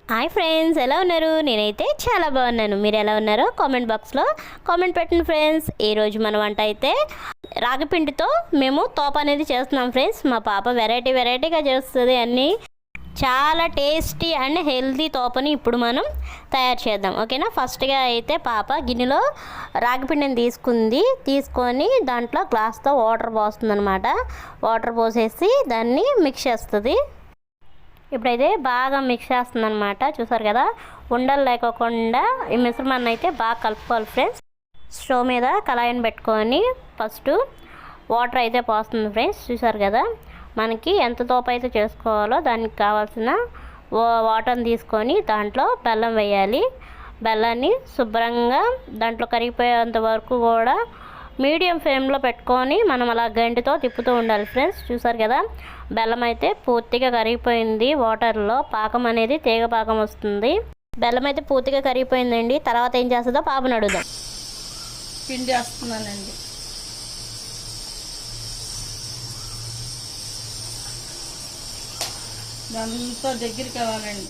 Hi friends, ఎలా ఉన్నారు? నేనైతే చాలా బాగున్నాను. మీరు ఎలా ఉన్నారో కామెంట్ బాక్స్లో కామెంట్ పెట్టండి ఫ్రెండ్స్. ఈరోజు మన వంట అయితే రాగిపిండితో మేము తోప అనేది చేస్తున్నాం ఫ్రెండ్స్. మా పాప వెరైటీగా చేస్తుంది అన్నీ. చాలా టేస్టీ అండ్ హెల్తీ తోపని ఇప్పుడు మనం తయారు చేద్దాం, ఓకేనా? ఫస్ట్గా అయితే పాప గిన్నెలో రాగిపిండిని తీసుకొని దాంట్లో గ్లాస్తో వాటర్ పోస్తుంది అనమాట. వాటర్ పోసేసి దాన్ని మిక్స్ చేస్తుంది. ఇప్పుడైతే బాగా మిక్స్ చేస్తుంది అనమాట. చూసారు కదా, ఉండలు లేకోకుండా ఈ మిశ్రమాన్ని అయితే బాగా కలుపుకోవాలి ఫ్రెండ్స్. స్టవ్ మీద కళాయిని పెట్టుకొని ఫస్ట్ వాటర్ అయితే పోస్తుంది ఫ్రెండ్స్. చూసారు కదా, మనకి ఎంత తోప అయితే చేసుకోవాలో దానికి కావాల్సిన వాటర్ని తీసుకొని దాంట్లో బెల్లం వేయాలి. బెల్లాన్ని శుభ్రంగా దాంట్లో కరిగిపోయేంత వరకు కూడా మీడియం ఫ్లేమ్లో పెట్టుకొని మనం అలా గంటితో తిప్పుతూ ఉండాలి ఫ్రెండ్స్. చూసారు కదా, బెల్లం అయితే పూర్తిగా కరిగిపోయింది. వాటర్లో పాకం అనేది తీగ పాకం వస్తుంది. బెల్లం అయితే పూర్తిగా కరిగిపోయిందండి. తర్వాత ఏం చేస్తుందో పాపను అడుగుదాం. పిండి వేస్తున్నానండి. దాంతో దగ్గరికి కావాలండి.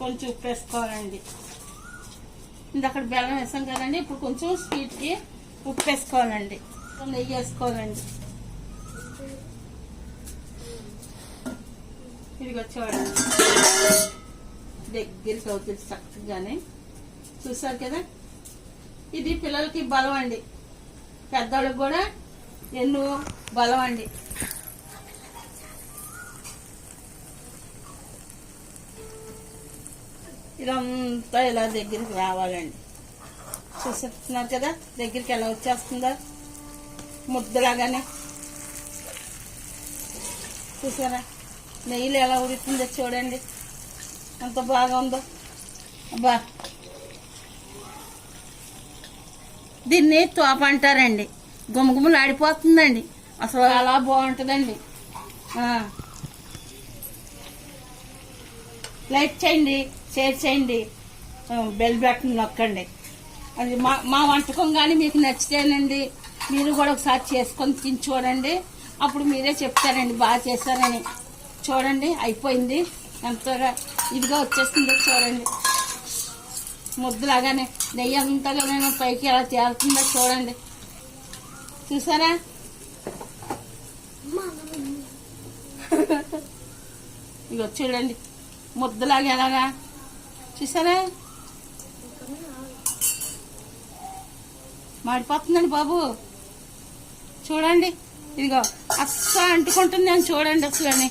కొంచెం ఉప్పు వేసుకోవాలండి. అక్కడ బెల్లం వేసాం కదండి, ఇప్పుడు కొంచెం స్వీట్కి ఉప్పు వేసుకోవాలండి. నెయ్యి వేసుకోవాలండి. ఇది వచ్చేవాడండి, దగ్గరికి అవుతుంది చక్కగానే. చూసారు కదా, ఇది పిల్లలకి బలం అండి, పెద్దవాళ్ళకి కూడా ఎన్నో బలం అండి. ఇదంతా ఇలా దగ్గరికి రావాలండి. చూస్తున్నారు కదా, దగ్గరికి ఎలా వచ్చేస్తుందో ముద్దలాగానే. చూసారా, నెయ్యిలు ఎలా ఉడుతుందో చూడండి, ఎంత బాగా ఉందో. అబ్బా, దీన్ని తోప అంటారండి. గుమగుమలు ఆడిపోతుందండి, అసలు అలా బాగుంటుందండి. లైక్ చేయండి, షేర్ చేయండి, బెల్ బటన్ నొక్కండి. అది మా వంటకం కానీ మీకు నచ్చితేనండి మీరు కూడా ఒకసారి చేసుకొని తిని చూడండి. అప్పుడు మీరే చెప్తారండి బాగా చేశారని. చూడండి, అయిపోయింది, ఎంతగా ఇదిగా వచ్చేస్తుందో చూడండి. ముద్దలాగానే నెయ్యి అంతగా పైకి ఎలా తేలుతుందో చూడండి. చూసారా, ఇగో చూడండి ముద్దలాగా ఎలాగా. చూసారా, మాడిపోతుందండి బాబు. చూడండి, ఇదిగో అస్సలు అంటుకుంటుంది అని చూడండి. అసలని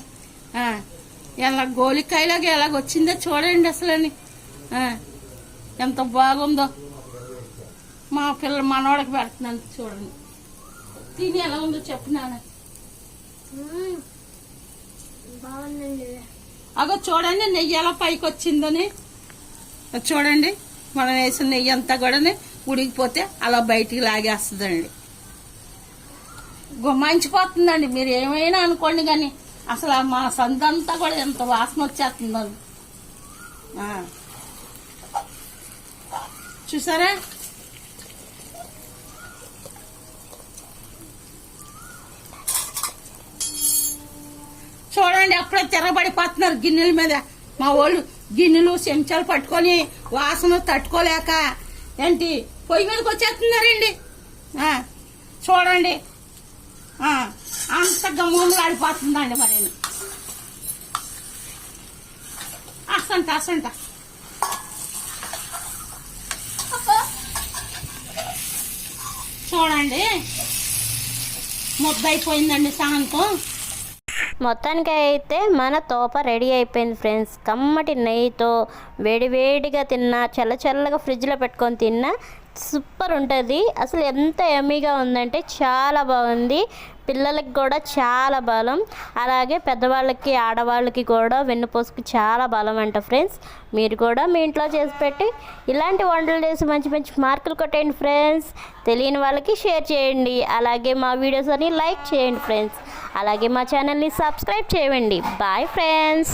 ఎలా గోలికాయలాగా ఎలాగొచ్చిందో చూడండి. అసలని ఎంత బాగుందో. మా మనోడికి పెడుతున్నాను చూడండి. తిని ఎలా ఉందో చెప్పినాను. అగో చూడండి, నెయ్యి ఎలా పైకి వచ్చిందని. చూడండి, మనం వేసిన నెయ్యి అంతా కూడా ఉడికిపోతే అలా బయటికి లాగేస్తుందండి. గుమ్మాయించిపోతుందండి. మీరు ఏమైనా అనుకోండి కానీ అసలు మా సందంతా కూడా ఎంత వాసన వచ్చేస్తుందండి. చూసారా, చూడండి అప్పుడే తిరగబడిపోతున్నారు గిన్నెల మీద. మా వాళ్ళు గిన్నెలు చెంచాలు పట్టుకొని వాసన తట్టుకోలేక ఏంటి పొయ్యి మీదకి వచ్చేస్తున్నారండి. చూడండి, అంత గమ్ములు ఆడిపోతుందండి. మరి అసంట చూడండి, ముద్ద అయిపోయిందండి సాయంత్రం. మొత్తానికి అయితే మన తోప రెడీ అయిపోయింది ఫ్రెండ్స్. కమ్మటి నెయ్యితో వేడివేడిగా తిన్నా, చల్లగా ఫ్రిడ్జ్లో పెట్టుకొని తిన్నా సూపర్ ఉంటుంది. అసలు ఎంత యమ్మీగా ఉందంటే చాలా బాగుంది. పిల్లలకి కూడా చాలా బలం, అలాగే పెద్దవాళ్ళకి ఆడవాళ్ళకి కూడా వెన్నుపూసకి చాలా బలం అంట ఫ్రెండ్స్. మీరు కూడా మీ ఇంట్లో చేసి పెట్టి ఇలాంటి వంటలు చేసి మంచి మార్కులు కొట్టండి ఫ్రెండ్స్. తెలియని వాళ్ళకి షేర్ చేయండి, అలాగే మా వీడియోస్ అని లైక్ చేయండి ఫ్రెండ్స్. అలాగే మా ఛానల్ని సబ్స్క్రైబ్ చేయండి. Bye friends.